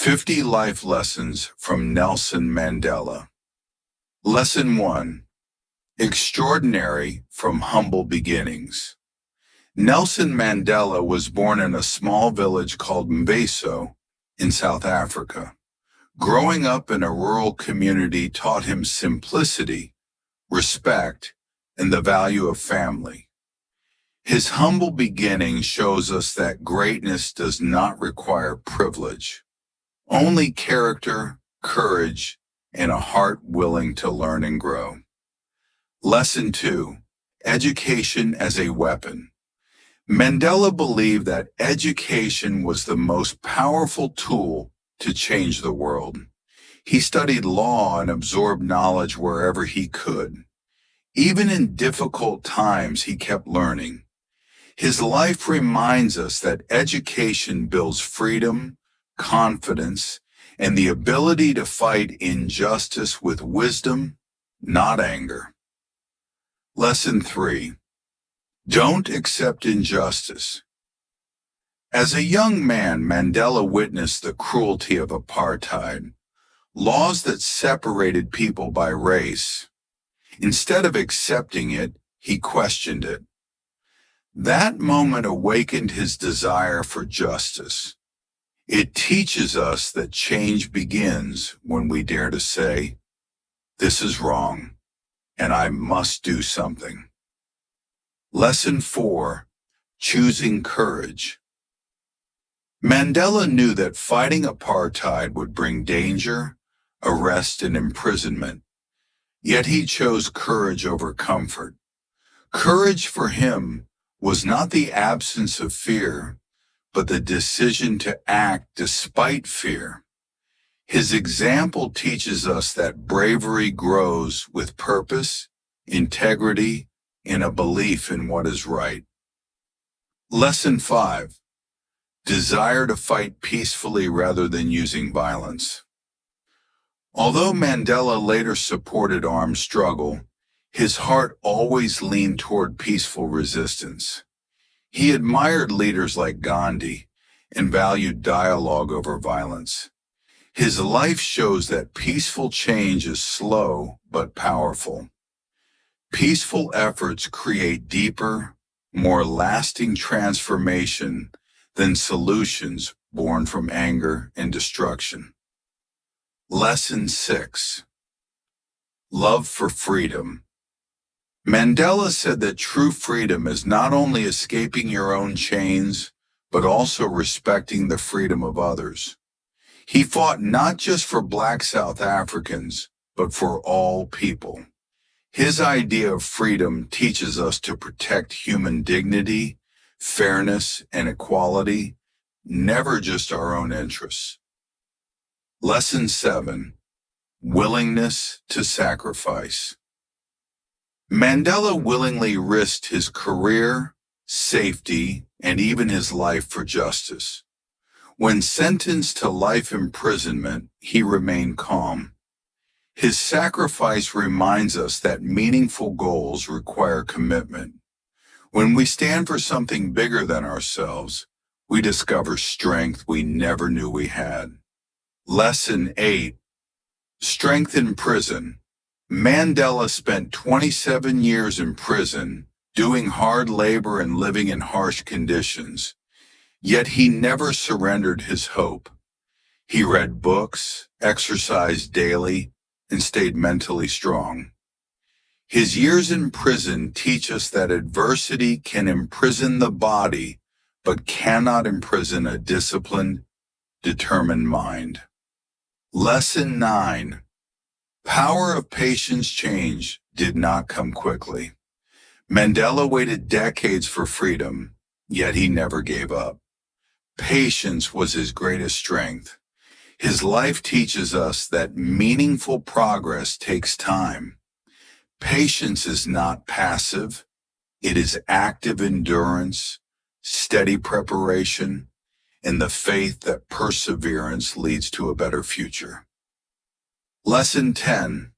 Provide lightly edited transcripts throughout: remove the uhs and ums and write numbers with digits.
50 Life Lessons from Nelson Mandela. Lesson 1. Extraordinary from Humble Beginnings. Nelson Mandela was born in a small village called Mveso in South Africa. Growing up in a rural community taught him simplicity, respect, and the value of family. His humble beginning shows us that greatness does not require privilege. Only character, courage, and a heart willing to learn and grow. Lesson 2. Education as a weapon. Mandela believed that education was the most powerful tool to change the world. He studied law and absorbed knowledge wherever he could. Even in difficult times, he kept learning. His life reminds us that education builds freedom, confidence, and the ability to fight injustice with wisdom, not anger. Lesson 3. Don't accept injustice. As a young man, Mandela witnessed the cruelty of apartheid, laws that separated people by race. Instead of accepting it, he questioned it. That moment awakened his desire for justice. It teaches us that change begins when we dare to say, "This is wrong, and I must do something." Lesson 4. Choosing courage. Mandela knew that fighting apartheid would bring danger, arrest, and imprisonment. Yet he chose courage over comfort. Courage for him was not the absence of fear, but the decision to act despite fear. His example teaches us that bravery grows with purpose, integrity, and a belief in what is right. Lesson 5. Desire to fight peacefully rather than using violence. Although Mandela later supported armed struggle, his heart always leaned toward peaceful resistance. He admired leaders like Gandhi and valued dialogue over violence. His life shows that peaceful change is slow but powerful. Peaceful efforts create deeper, more lasting transformation than solutions born from anger and destruction. Lesson 6. Love for freedom. Mandela said that true freedom is not only escaping your own chains, but also respecting the freedom of others. He fought not just for Black South Africans, but for all people. His idea of freedom teaches us to protect human dignity, fairness, and equality, never just our own interests. Lesson 7. Willingness to sacrifice. Mandela willingly risked his career, safety, and even his life for justice. When sentenced to life imprisonment, he remained calm. His sacrifice reminds us that meaningful goals require commitment. When we stand for something bigger than ourselves, we discover strength we never knew we had. Lesson 8. Strength in prison. Mandela spent 27 years in prison, doing hard labor and living in harsh conditions. Yet he never surrendered his hope. He read books, exercised daily, and stayed mentally strong. His years in prison teach us that adversity can imprison the body, but cannot imprison a disciplined, determined mind. Lesson 9. Power of patience change did not come quickly. Mandela waited decades for freedom, yet he never gave up. Patience was his greatest strength. His life teaches us that meaningful progress takes time. Patience is not passive. It is active endurance, steady preparation, and the faith that perseverance leads to a better future. Lesson 10.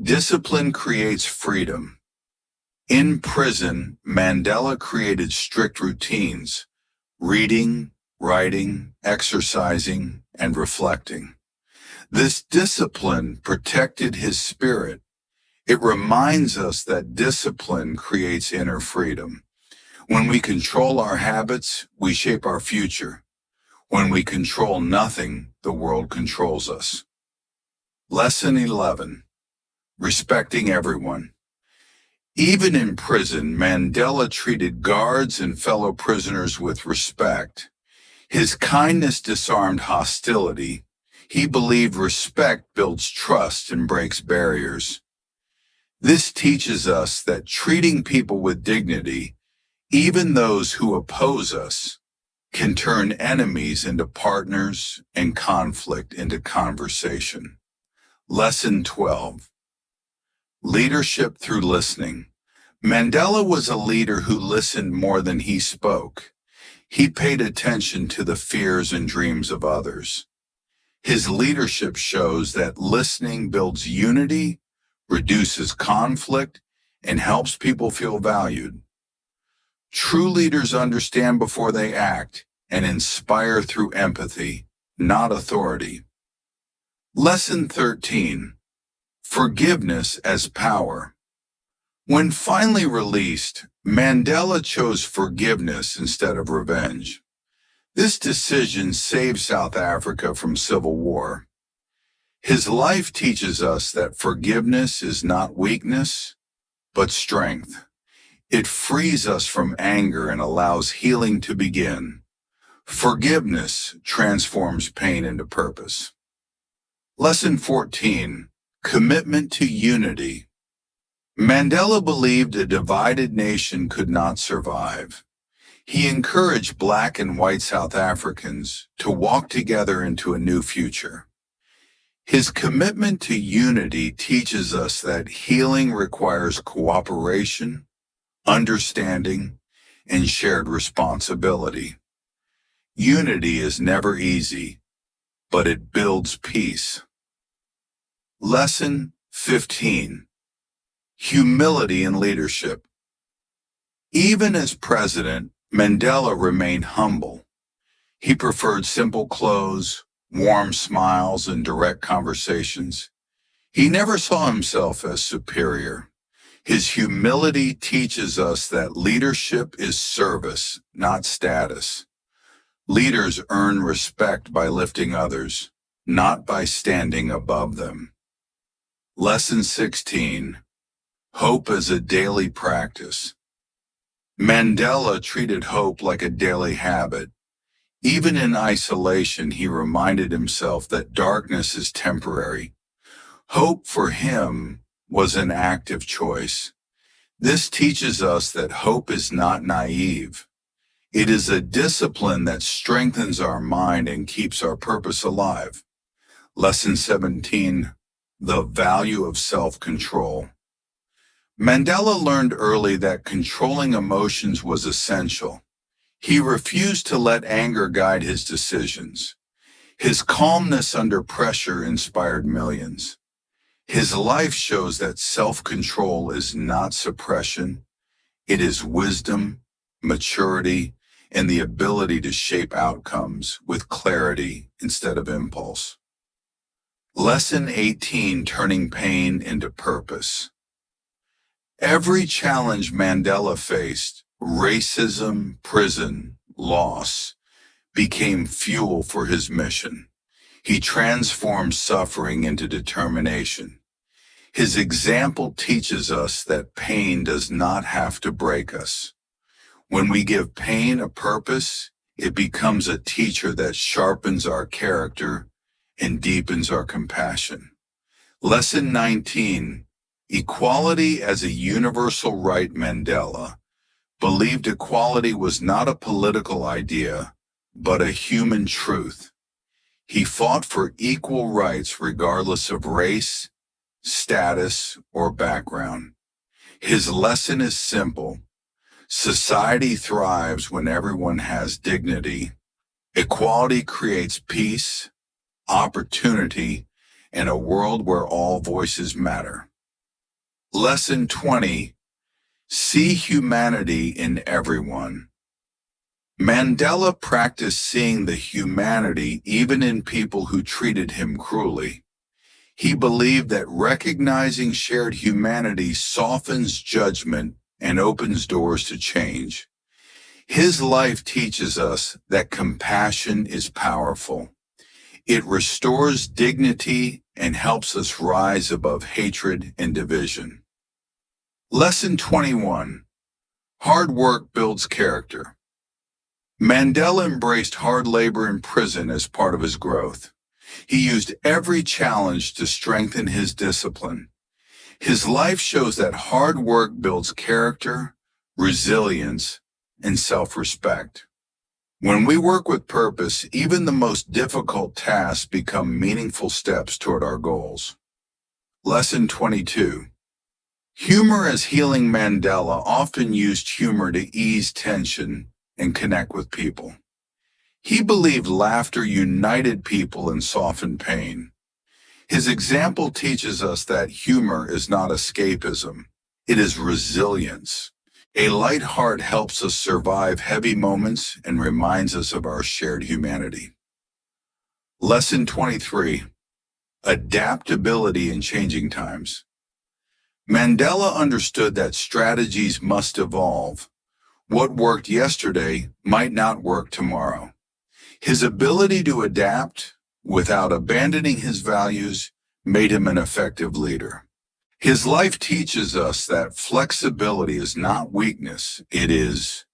Discipline creates freedom. In prison, Mandela created strict routines: reading, writing, exercising, and reflecting. This discipline protected his spirit. It reminds us that discipline creates inner freedom. When we control our habits, we shape our future. When we control nothing, the world controls us. Lesson 11. Respecting everyone. Even in prison, Mandela treated guards and fellow prisoners with respect. His kindness disarmed hostility. He believed respect builds trust and breaks barriers. This teaches us that treating people with dignity, even those who oppose us, can turn enemies into partners and conflict into conversation. Lesson 12. Leadership through listening. Mandela was a leader who listened more than he spoke. He paid attention to the fears and dreams of others. His leadership shows that listening builds unity, reduces conflict, and helps people feel valued. True leaders understand before they act and inspire through empathy, not authority. Lesson 13. Forgiveness as power. When finally released, Mandela chose forgiveness instead of revenge. This decision saved South Africa from civil war. His life teaches us that forgiveness is not weakness, but strength. It frees us from anger and allows healing to begin. Forgiveness transforms pain into purpose. Lesson 14. Commitment to unity. Mandela believed a divided nation could not survive. He encouraged Black and white South Africans to walk together into a new future. His commitment to unity teaches us that healing requires cooperation, understanding, and shared responsibility. Unity is never easy, but it builds peace. Lesson 15. Humility in leadership. Even as president, Mandela remained humble. He preferred simple clothes, warm smiles, and direct conversations. He never saw himself as superior. His humility teaches us that leadership is service, not status. Leaders earn respect by lifting others, not by standing above them. Lesson 16. Hope as a daily practice. Mandela treated hope like a daily habit. Even in isolation, he reminded himself that darkness is temporary. Hope for him was an active choice. This teaches us that hope is not naive. It is a discipline that strengthens our mind and keeps our purpose alive. Lesson 17. The value of self-control. Mandela learned early that controlling emotions was essential. He refused to let anger guide his decisions. His calmness under pressure inspired millions. His life shows that self-control is not suppression. It is wisdom, maturity, and the ability to shape outcomes with clarity instead of impulse. Lesson 18. Turning pain into purpose. Every challenge Mandela faced, racism, prison, loss, became fuel for his mission. He transformed suffering into determination. His example teaches us that pain does not have to break us. When we give pain a purpose, it becomes a teacher that sharpens our character and deepens our compassion. Lesson 19. Equality as a universal right. Mandela believed equality was not a political idea, but a human truth. He fought for equal rights regardless of race, status, or background. His lesson is simple. Society thrives when everyone has dignity. Equality creates peace, opportunity, and a world where all voices matter. Lesson 20. See humanity in everyone. Mandela practiced seeing the humanity even in people who treated him cruelly. He believed that recognizing shared humanity softens judgment and opens doors to change. His life teaches us that compassion is powerful. It restores dignity and helps us rise above hatred and division. Lesson 21. Hard work builds character. Mandela embraced hard labor in prison as part of his growth. He used every challenge to strengthen his discipline. His life shows that hard work builds character, resilience, and self-respect. When we work with purpose, even the most difficult tasks become meaningful steps toward our goals. Lesson 22. Humor as healing. Mandela often used humor to ease tension and connect with people. He believed laughter united people and softened pain. His example teaches us that humor is not escapism, it is resilience. A light heart helps us survive heavy moments and reminds us of our shared humanity. Lesson 23. Adaptability in changing times. Mandela understood that strategies must evolve. What worked yesterday might not work tomorrow. His ability to adapt without abandoning his values made him an effective leader. His life teaches us that flexibility is not weakness, it is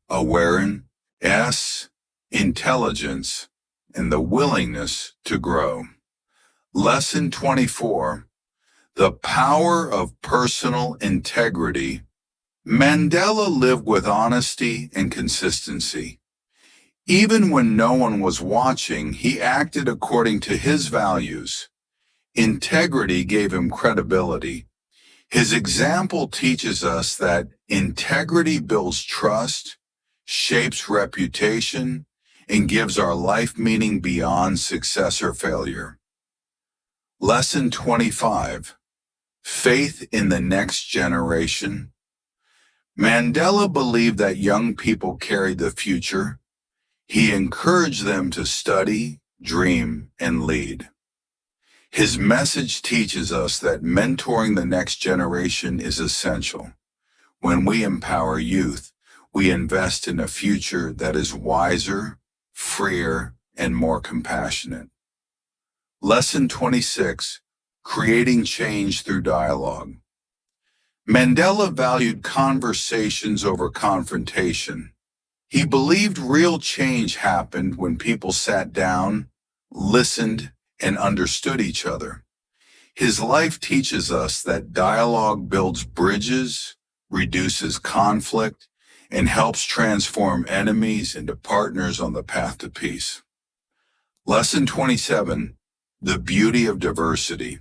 awareness, intelligence, and the willingness to grow. Lesson 24. The power of personal integrity. Mandela lived with honesty and consistency. Even when no one was watching, he acted according to his values. Integrity gave him credibility. His example teaches us that integrity builds trust, shapes reputation, and gives our life meaning beyond success or failure. Lesson 25. Faith in the next generation. Mandela believed that young people carried the future. He encouraged them to study, dream, and lead. His message teaches us that mentoring the next generation is essential. When we empower youth, we invest in a future that is wiser, freer, and more compassionate. Lesson 26. Creating change through dialogue. Mandela valued conversations over confrontation. He believed real change happened when people sat down, listened, and understood each other. His life teaches us that dialogue builds bridges, reduces conflict, and helps transform enemies into partners on the path to peace. Lesson 27. The beauty of diversity.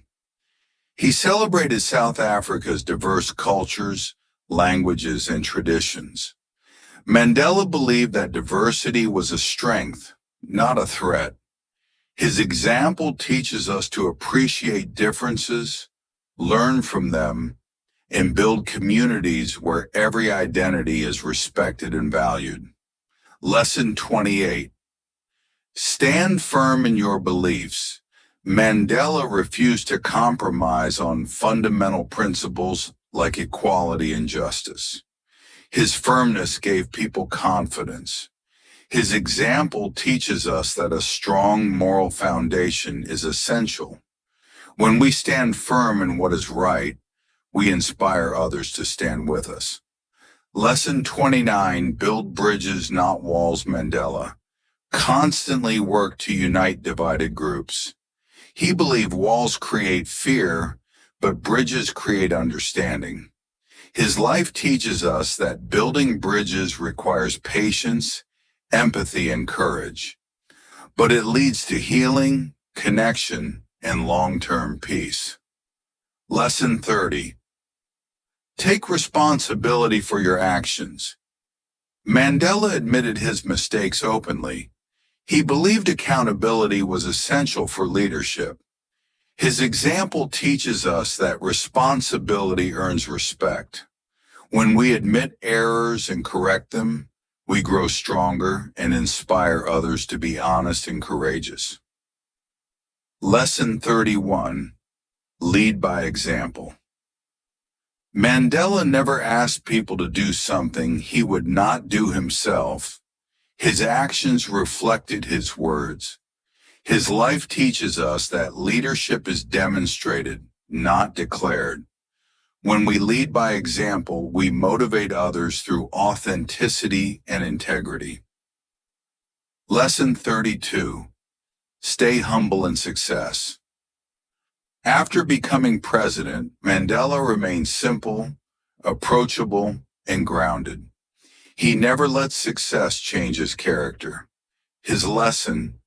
He celebrated South Africa's diverse cultures, languages, and traditions. Mandela believed that diversity was a strength, not a threat. His example teaches us to appreciate differences, learn from them, and build communities where every identity is respected and valued. Lesson 28. Stand firm in your beliefs. Mandela refused to compromise on fundamental principles like equality and justice. His firmness gave people confidence. His example teaches us that a strong moral foundation is essential. When we stand firm in what is right, we inspire others to stand with us. Lesson 29. Build bridges, not walls. Mandela constantly worked to unite divided groups. He believed walls create fear, but bridges create understanding. His life teaches us that building bridges requires patience, empathy, and courage, but it leads to healing, connection, and long-term peace. Lesson 30. Take responsibility for your actions. Mandela admitted his mistakes openly. He believed accountability was essential for leadership. His example teaches us that responsibility earns respect. When we admit errors and correct them, we grow stronger and inspire others to be honest and courageous. Lesson 31. Lead by example. Mandela never asked people to do something he would not do himself. His actions reflected his words. His life teaches us that leadership is demonstrated, not declared. When we lead by example, we motivate others through authenticity and integrity. Lesson 32. Stay humble in success. After becoming president, Mandela remained simple, approachable, and grounded. He never let success change his character. His lesson: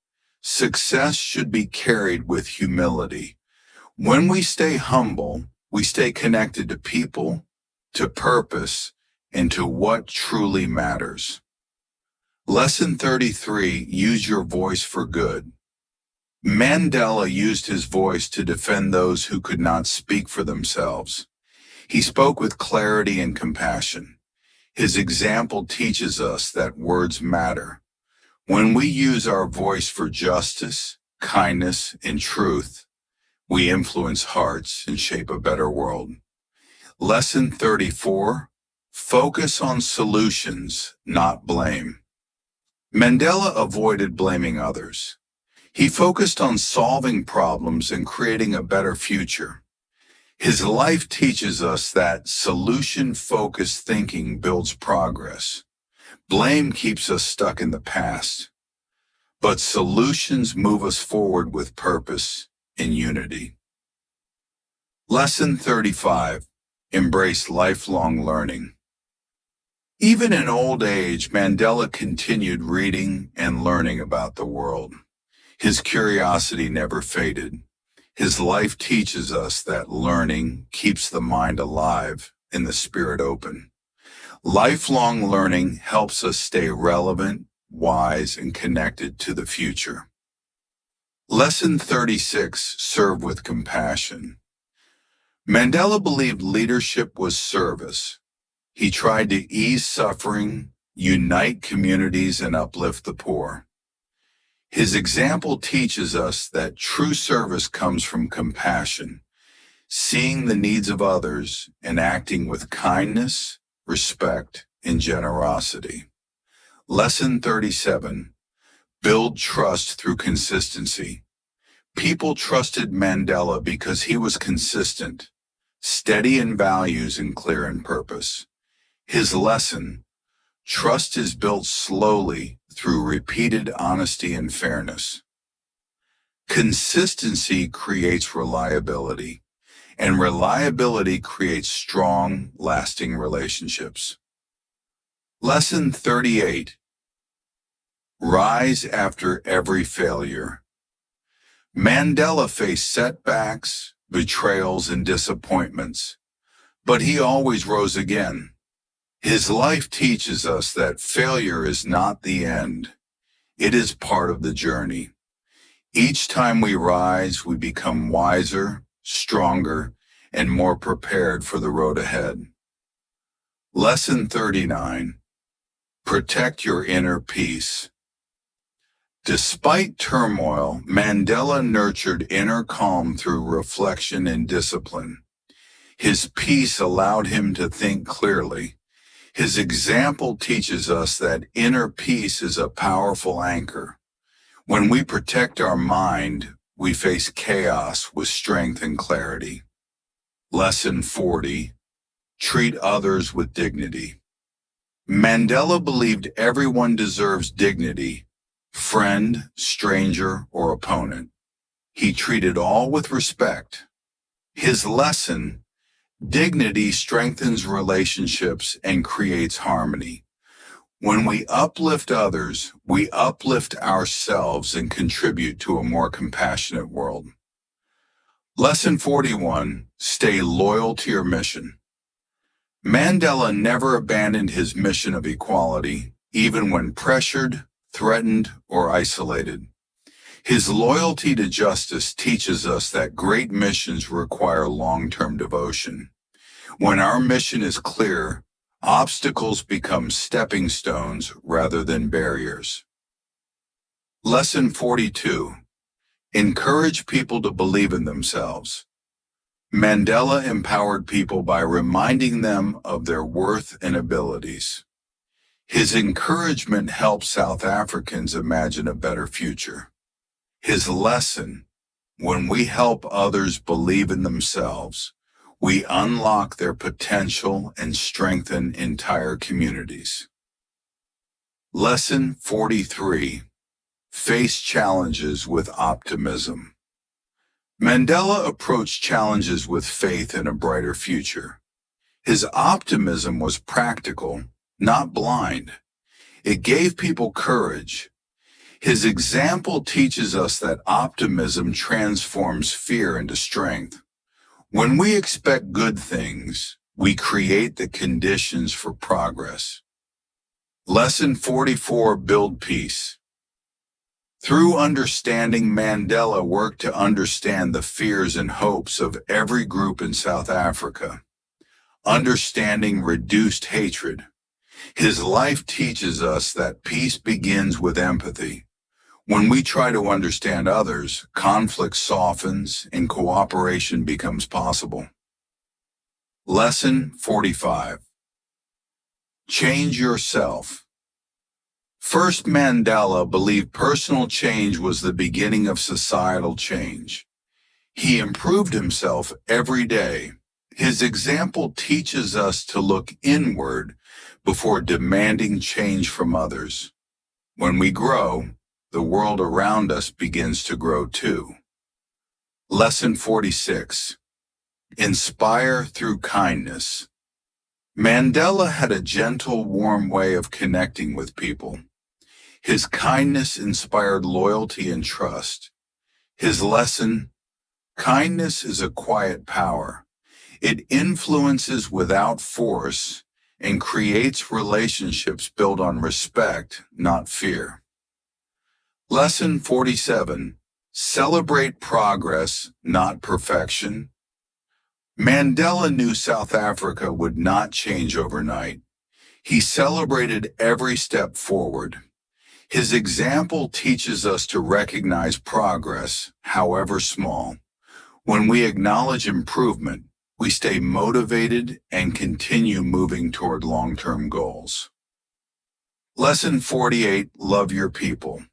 success should be carried with humility. When we stay humble, we stay connected to people, to purpose, and to what truly matters. Lesson 33. Use your voice for good. Mandela used his voice to defend those who could not speak for themselves. He spoke with clarity and compassion. His example teaches us that words matter. When we use our voice for justice, kindness, and truth, we influence hearts and shape a better world. Lesson 34. Focus on solutions, not blame. Mandela avoided blaming others. He focused on solving problems and creating a better future. His life teaches us that solution-focused thinking builds progress. Blame keeps us stuck in the past, but solutions move us forward with purpose and unity. Lesson 35. Embrace lifelong learning. Even in old age, Mandela continued reading and learning about the world. His curiosity never faded. His life teaches us that learning keeps the mind alive and the spirit open. Lifelong learning helps us stay relevant, wise, and connected to the future. Lesson 36. Serve with compassion. Mandela believed leadership was service. He tried to ease suffering, unite communities, and uplift the poor. His example teaches us that true service comes from compassion, seeing the needs of others and acting with kindness, respect, and generosity. Lesson 37. Build trust through consistency. People trusted Mandela because he was consistent, steady in values, and clear in purpose. His lesson: trust is built slowly through repeated honesty and fairness. Consistency creates reliability, and reliability creates strong, lasting relationships. Lesson 38. Rise after every failure. Mandela faced setbacks, betrayals, and disappointments, but he always rose again. His life teaches us that failure is not the end. It is part of the journey. Each time we rise, we become wiser, stronger, and more prepared for the road ahead. Lesson 39. Protect your inner peace. Despite turmoil, Mandela nurtured inner calm through reflection and discipline. His peace allowed him to think clearly. His example teaches us that inner peace is a powerful anchor. When we protect our mind, we face chaos with strength and clarity. Lesson 40. Treat others with dignity. Mandela believed everyone deserves dignity, friend, stranger, or opponent. He treated all with respect. His lesson: dignity strengthens relationships and creates harmony. When we uplift others, we uplift ourselves and contribute to a more compassionate world. Lesson 41. Stay loyal to your mission. Mandela never abandoned his mission of equality, even when pressured, threatened, or isolated. His loyalty to justice teaches us that great missions require long-term devotion. When our mission is clear, Obstacles become stepping stones rather than barriers. Lesson 42. Encourage people to believe in themselves. Mandela empowered people by reminding them of their worth and abilities. His encouragement helped South Africans imagine a better future. His lesson: when we help others believe in themselves, we unlock their potential and strengthen entire communities. Lesson 43. Face challenges with optimism. Mandela approached challenges with faith in a brighter future. His optimism was practical, not blind. It gave people courage. His example teaches us that optimism transforms fear into strength. When we expect good things, we create the conditions for progress. Lesson 44. Build peace. Through understanding, Mandela worked to understand the fears and hopes of every group in South Africa. Understanding reduced hatred. His life teaches us that peace begins with empathy. When we try to understand others, conflict softens and cooperation becomes possible. Lesson 45. Change yourself. First, Mandela believed personal change was the beginning of societal change. He improved himself every day. His example teaches us to look inward before demanding change from others. When we grow, the world around us begins to grow too. Lesson 46. Inspire through kindness. Mandela had a gentle, warm way of connecting with people. His kindness inspired loyalty and trust. His lesson: kindness is a quiet power. It influences without force and creates relationships built on respect, not fear. Lesson 47. Celebrate progress, not perfection. Mandela knew South Africa would not change overnight. He celebrated every step forward. His example teaches us to recognize progress, however small. When we acknowledge improvement, we stay motivated and continue moving toward long-term goals. Lesson 48. Love your people.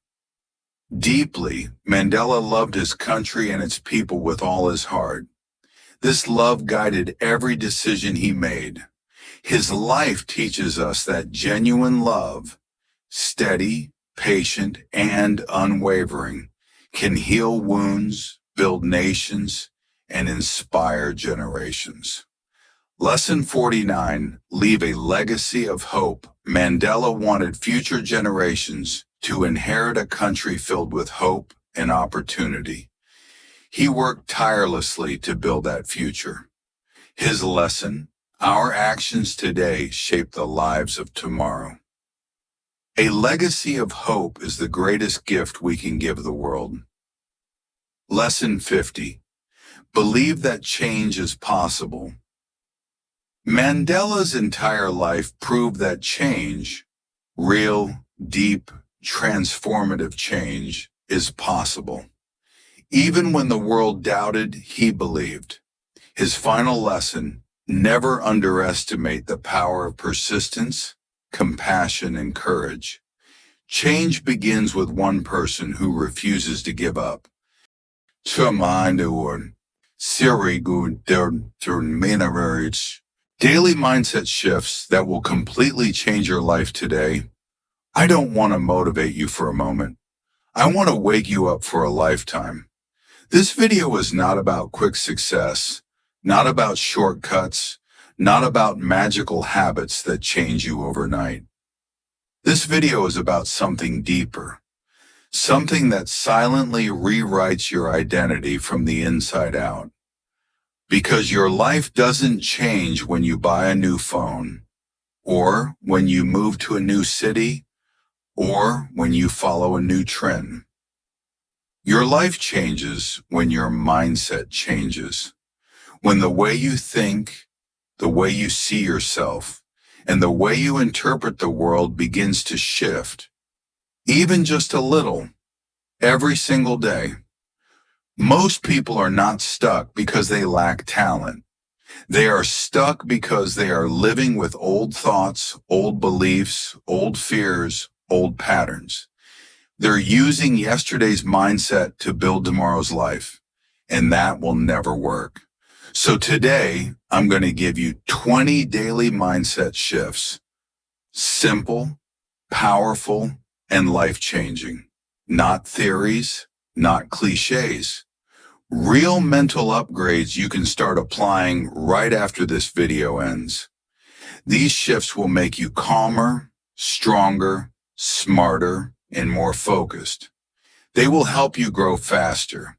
Deeply, Mandela loved his country and its people with all his heart. This love guided every decision he made. His life teaches us that genuine love, steady, patient, and unwavering, can heal wounds, build nations, and inspire generations. Lesson 49. Leave a legacy of hope. Mandela wanted future generations to inherit a country filled with hope and opportunity. He worked tirelessly to build that future. His lesson: our actions today shape the lives of tomorrow. A legacy of hope is the greatest gift we can give the world. Lesson 50. Believe that change is possible. Mandela's entire life proved that change, real, deep, transformative change, is possible. Even when the world doubted, he believed. His final lesson: never underestimate the power of persistence, compassion, and courage. Change begins with one person who refuses to give up. Daily mindset shifts that will completely change your life today. I don't want to motivate you for a moment. I want to wake you up for a lifetime. This video is not about quick success, not about shortcuts, not about magical habits that change you overnight. This video is about something deeper, something that silently rewrites your identity from the inside out. Because your life doesn't change when you buy a new phone, or when you move to a new city, or when you follow a new trend. Your life changes when your mindset changes, when the way you think, the way you see yourself, and the way you interpret the world begins to shift, even just a little, every single day. Most people are not stuck because they lack talent. They are stuck because they are living with old thoughts, old beliefs, old fears, old patterns. They're using yesterday's mindset to build tomorrow's life, and that will never work. So today, I'm going to give you 20 daily mindset shifts. Simple, powerful, and life-changing. Not theories, not cliches. Real mental upgrades you can start applying right after this video ends. These shifts will make you calmer, stronger, smarter, and more focused. They will help you grow faster.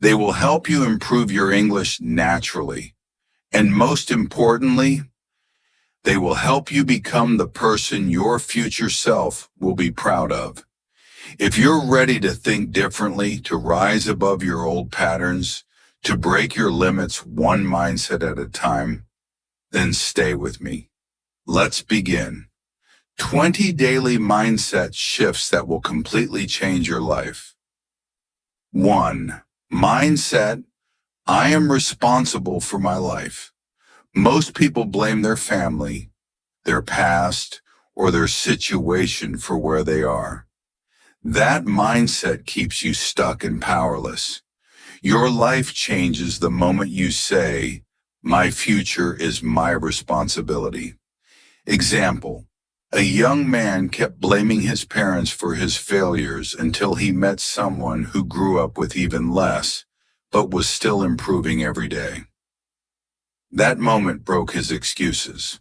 They will help you improve your English naturally. And most importantly, they will help you become the person your future self will be proud of. If you're ready to think differently, to rise above your old patterns, to break your limits one mindset at a time, then stay with me. Let's begin. 20 daily mindset shifts that will completely change your life. 1. Mindset: I am responsible for my life. Most people blame their family, their past, or their situation for where they are. That mindset keeps you stuck and powerless. Your life changes the moment you say, "My future is my responsibility." Example: a young man kept blaming his parents for his failures until he met someone who grew up with even less, but was still improving every day. That moment broke his excuses.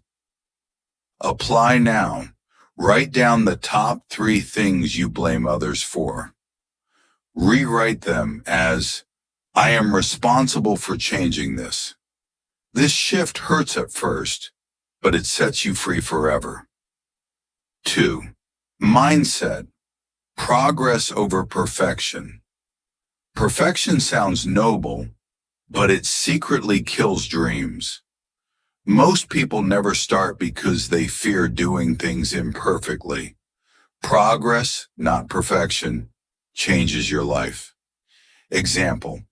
Apply now. Write down the top 3 things you blame others for. Rewrite them as, "I am responsible for changing this." This shift hurts at first, but it sets you free forever. 2. Mindset: progress over perfection. Perfection sounds noble, but it secretly kills dreams. Most people never start because they fear doing things imperfectly. Progress, not perfection, changes your life. Example: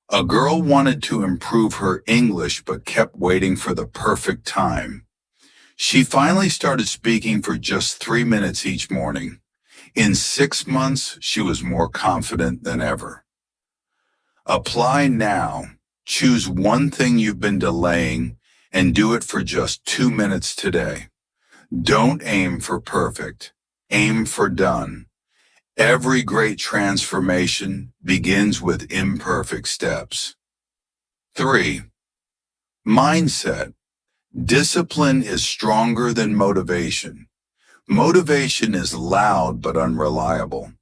a girl wanted to improve her English but kept waiting for the perfect time. She finally started speaking for just 3 minutes each morning. In 6 months, she was more confident than ever. Apply now. Choose one thing you've been delaying and do it for just 2 minutes today. Don't aim for perfect. Aim for done. Every great transformation begins with imperfect steps. 3. Mindset: discipline is stronger than motivation. Motivation is loud but unreliable.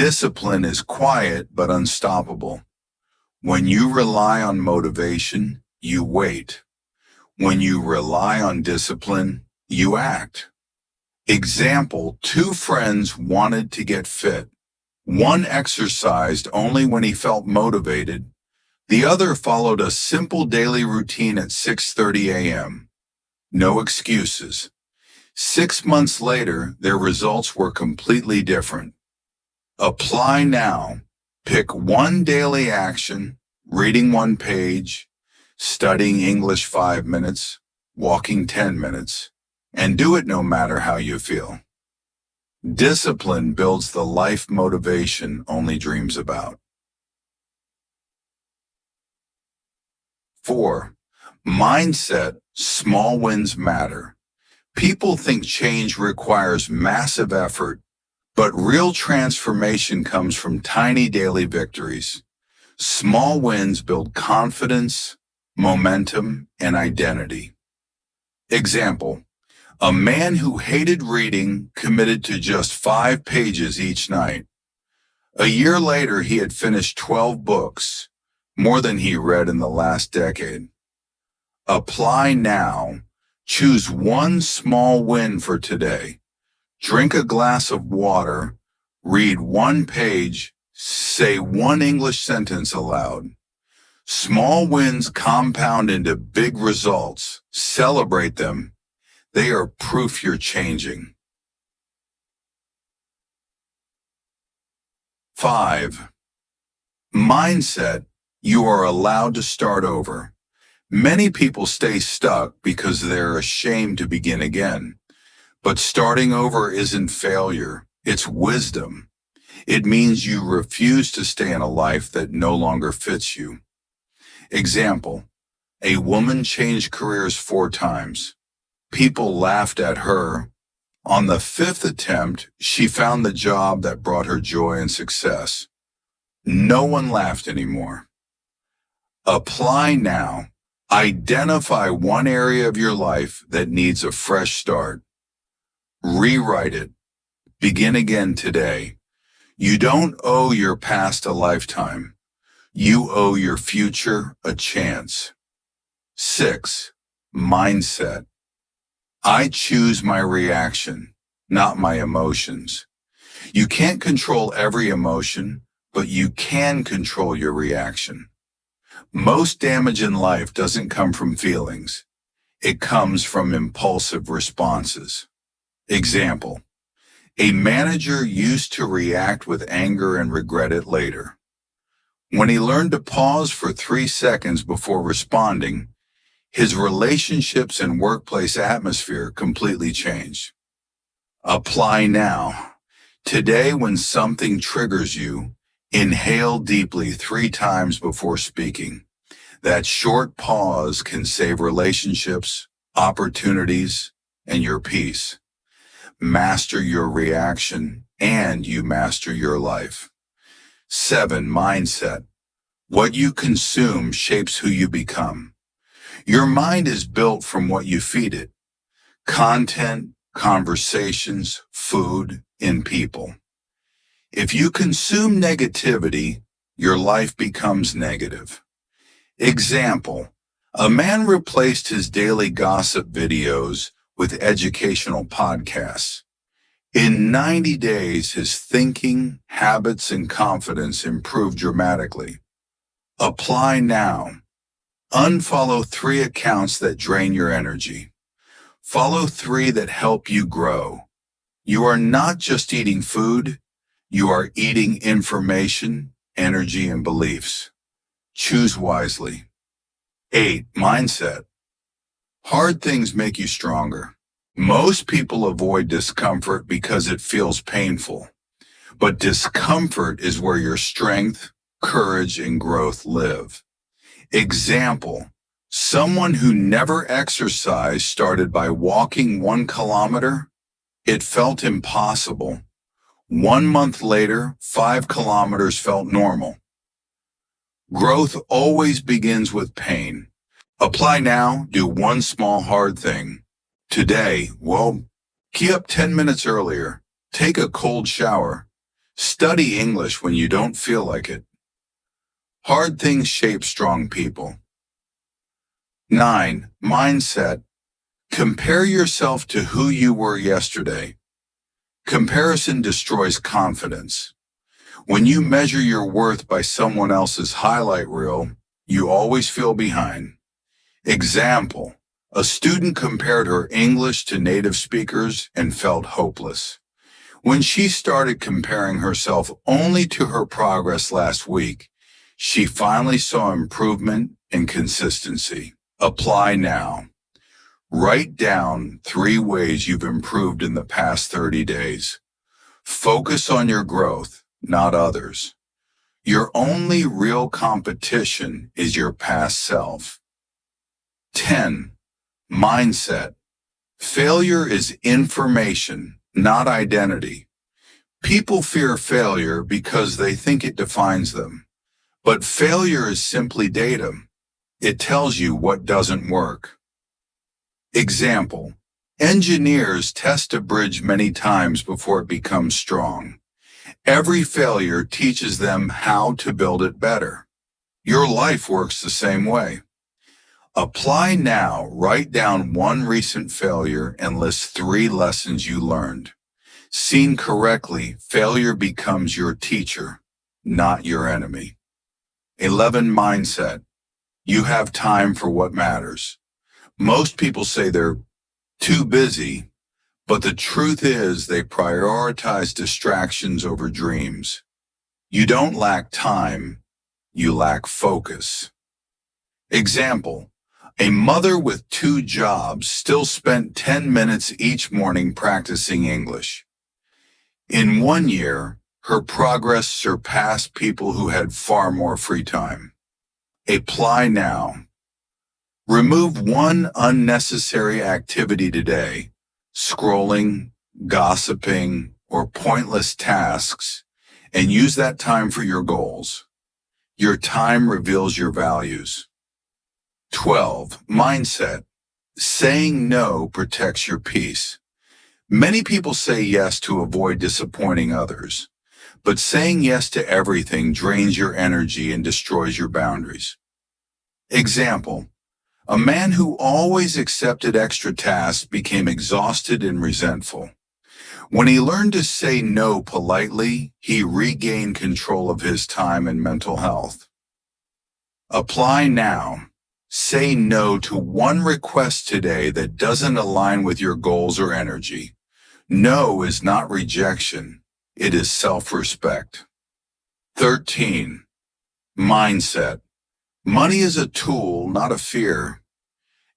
Discipline is quiet but unstoppable. When you rely on motivation, you wait. When you rely on discipline, you act. Example: 2 friends wanted to get fit. One exercised only when he felt motivated. The other followed a simple daily routine at 6:30 a.m. No excuses. 6 months later, their results were completely different. Apply now. Pick one daily action: reading 1 page, studying English 5 minutes, walking 10 minutes, and do it no matter how you feel. Discipline builds the life motivation only dreams about. 4. Mindset: small wins matter. People think change requires massive effort, but real transformation comes from tiny daily victories. Small wins build confidence, momentum, and identity. Example: a man who hated reading committed to just 5 pages each night. A year later, he had finished 12 books, more than he read in the last decade. Apply now. Choose one small win for today. Drink a glass of water, read 1 page, say 1 English sentence aloud. Small wins compound into big results. Celebrate them. They are proof you're changing. 5. Mindset. You are allowed to start over. Many people stay stuck because they're ashamed to begin again. But starting over isn't failure, it's wisdom. It means you refuse to stay in a life that no longer fits you. Example, a woman changed careers 4 times. People laughed at her. On the 5th attempt, she found the job that brought her joy and success. No one laughed anymore. Apply now. Identify one area of your life that needs a fresh start. Rewrite it. Begin again today. You don't owe your past a lifetime. You owe your future a chance. 6. Mindset. I choose my reaction, not my emotions. You can't control every emotion, but you can control your reaction. Most damage in life doesn't come from feelings. It comes from impulsive responses. Example, a manager used to react with anger and regret it later. When he learned to pause for 3 seconds before responding, his relationships and workplace atmosphere completely changed. Apply now. Today, when something triggers you, inhale deeply 3 times before speaking. That short pause can save relationships, opportunities, and your peace. Master your reaction, and you master your life. 7. Mindset. What you consume shapes who you become. Your mind is built from what you feed it. Content, conversations, food, and people. If you consume negativity, your life becomes negative. Example, a man replaced his daily gossip videos with educational podcasts. In 90 days, his thinking, habits, and confidence improved dramatically. Apply now. Unfollow 3 accounts that drain your energy. Follow 3 that help you grow. You are not just eating food, you are eating information, energy, and beliefs. Choose wisely. 8. Mindset. Hard things make you stronger. Most people avoid discomfort because it feels painful. But discomfort is where your strength, courage, and growth live. Example, someone who never exercised started by walking 1 kilometer. It felt impossible. 1 month later, 5 kilometers felt normal. Growth always begins with pain. Apply now, do 1 small hard thing. Today, get up 10 minutes earlier. Take a cold shower. Study English when you don't feel like it. Hard things shape strong people. 9. Mindset. Compare yourself to who you were yesterday. Comparison destroys confidence. When you measure your worth by someone else's highlight reel, you always feel behind. Example, a student compared her English to native speakers and felt hopeless. When she started comparing herself only to her progress last week, she finally saw improvement and consistency. Apply now. Write down 3 ways you've improved in the past 30 days. Focus on your growth, not others. Your only real competition is your past self. 10. Mindset. Failure is information, not identity. People fear failure because they think it defines them. But failure is simply data. It tells you what doesn't work. Example, engineers test a bridge many times before it becomes strong. Every failure teaches them how to build it better. Your life works the same way. Apply now. Write down 1 recent failure and list 3 lessons you learned. Seen correctly, failure becomes your teacher, not your enemy. 11. Mindset. You have time for what matters. Most people say they're too busy, but the truth is they prioritize distractions over dreams. You don't lack time, you lack focus. Example, a mother with 2 jobs still spent 10 minutes each morning practicing English. In 1 year, her progress surpassed people who had far more free time. Apply now. Remove one unnecessary activity today, scrolling, gossiping, or pointless tasks, and use that time for your goals. Your time reveals your values. 12. Mindset. Saying no protects your peace. Many people say yes to avoid disappointing others, but saying yes to everything drains your energy and destroys your boundaries. Example, a man who always accepted extra tasks became exhausted and resentful. When he learned to say no politely, he regained control of his time and mental health. Apply now. Say no to one request today that doesn't align with your goals or energy. No is not rejection. It is self-respect. 13. Mindset. Money is a tool, not a fear.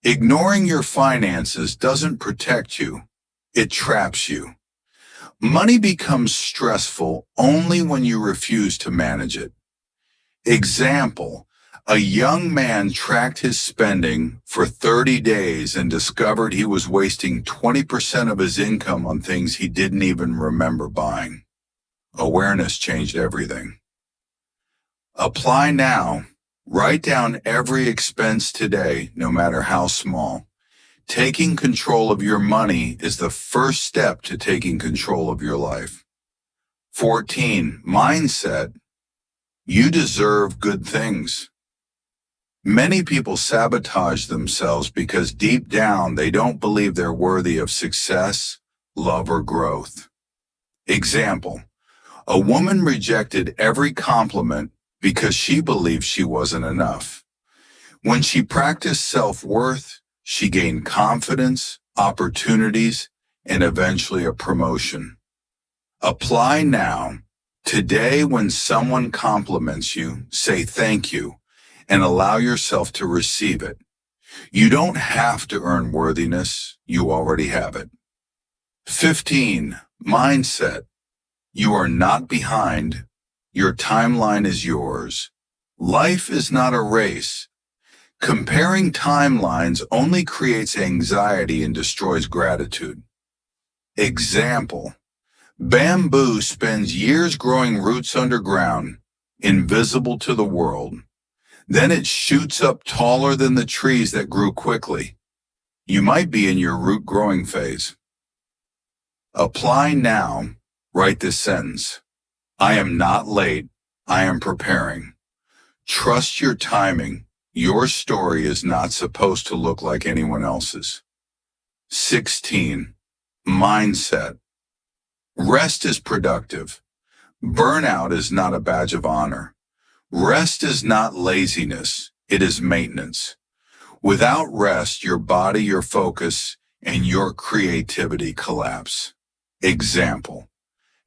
Ignoring your finances doesn't protect you. It traps you. Money becomes stressful only when you refuse to manage it. Example, a young man tracked his spending for 30 days and discovered he was wasting 20% of his income on things he didn't even remember buying. Awareness changed everything. Apply now. Write down every expense today, no matter how small. Taking control of your money is the first step to taking control of your life. 14. Mindset. You deserve good things. Many people sabotage themselves because deep down they don't believe they're worthy of success, love, or growth. Example, a woman rejected every compliment because she believed she wasn't enough. When she practiced self-worth, she gained confidence, opportunities, and eventually a promotion. Apply now. Today, when someone compliments you, say thank you and allow yourself to receive it. You don't have to earn worthiness. You already have it. 15. Mindset. You are not behind. Your timeline is yours. Life is not a race. Comparing timelines only creates anxiety and destroys gratitude. Example, bamboo spends years growing roots underground, invisible to the world. Then it shoots up taller than the trees that grew quickly. You might be in your root growing phase. Apply now. Write this sentence. I am not late. I am preparing. Trust your timing. Your story is not supposed to look like anyone else's. 16. Mindset. Rest is productive. Burnout is not a badge of honor. Rest is not laziness. It is maintenance. Without rest, your body, your focus, and your creativity collapse. Example.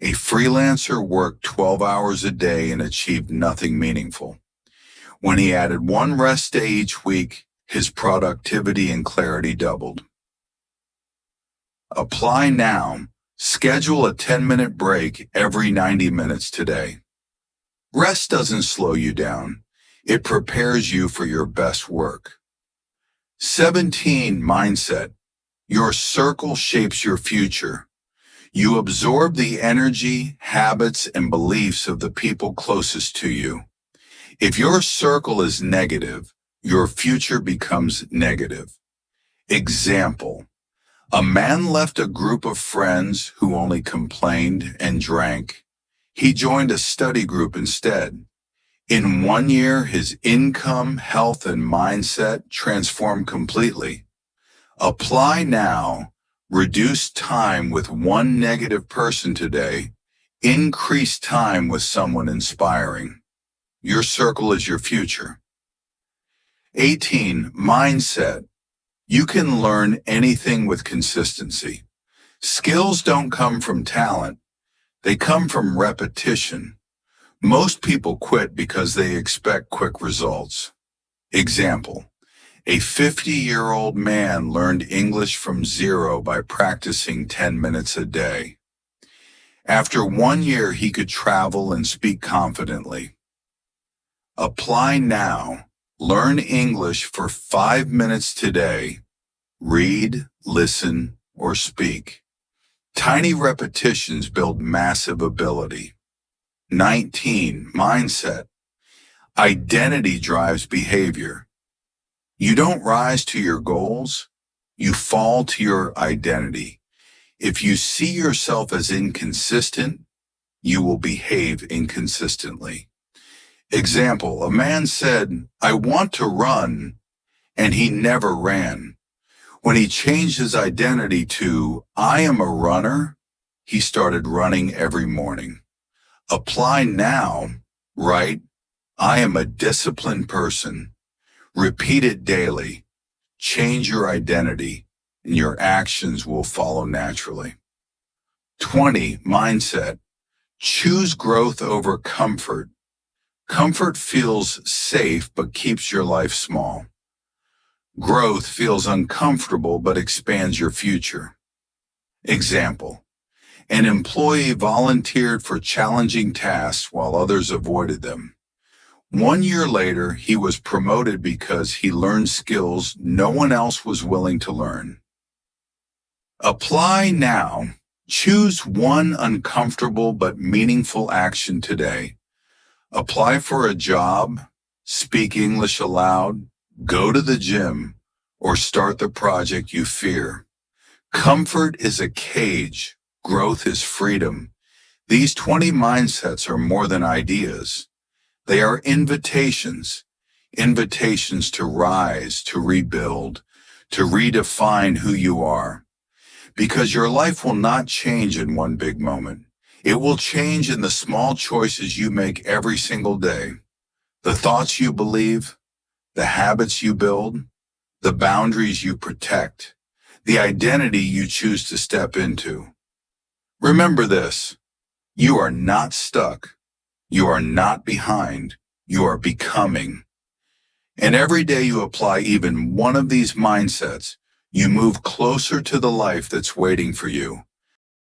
A freelancer worked 12 hours a day and achieved nothing meaningful. When he added one rest day each week, his productivity and clarity doubled. Apply now. Schedule a 10-minute break every 90 minutes today. Rest doesn't slow you down. It prepares you for your best work. 17. Mindset. Your circle shapes your future. You absorb the energy, habits, and beliefs of the people closest to you. If your circle is negative, your future becomes negative. Example, a man left a group of friends who only complained and drank. He joined a study group instead. In 1 year, his income, health, and mindset transformed completely. Apply now. Reduce time with one negative person today. Increase time with someone inspiring. Your circle is your future. 18. Mindset. You can learn anything with consistency. Skills don't come from talent, they come from repetition. Most people quit because they expect quick results. Example: a 50-year-old man learned English from zero by practicing 10 minutes a day. After 1 year, he could travel and speak confidently. Apply now. Learn English for 5 minutes today. Read, listen, or speak. Tiny repetitions build massive ability. 19. Mindset. Identity drives behavior. You don't rise to your goals, you fall to your identity. If you see yourself as inconsistent, you will behave inconsistently. Example: a man said, "I want to run," and he never ran. When he changed his identity to, "I am a runner," he started running every morning. Apply now. Write, "I am a disciplined person." Repeat it daily. Change your identity, and your actions will follow naturally. 20. Mindset. Choose growth over comfort. Comfort feels safe but keeps your life small. Growth feels uncomfortable but expands your future. Example: an employee volunteered for challenging tasks while others avoided them. 1 year later, he was promoted because he learned skills no one else was willing to learn. Apply now. Choose one uncomfortable but meaningful action today. Apply for a job, speak English aloud, go to the gym, or start the project you fear. Comfort is a cage. Growth is freedom. These 20 mindsets are more than ideas. They are invitations. Invitations to rise, to rebuild, to redefine who you are. Because your life will not change in one big moment. It will change in the small choices you make every single day. The thoughts you believe, the habits you build, the boundaries you protect, the identity you choose to step into. Remember this: you are not stuck. You are not behind. You are becoming. And every day you apply even one of these mindsets, you move closer to the life that's waiting for you.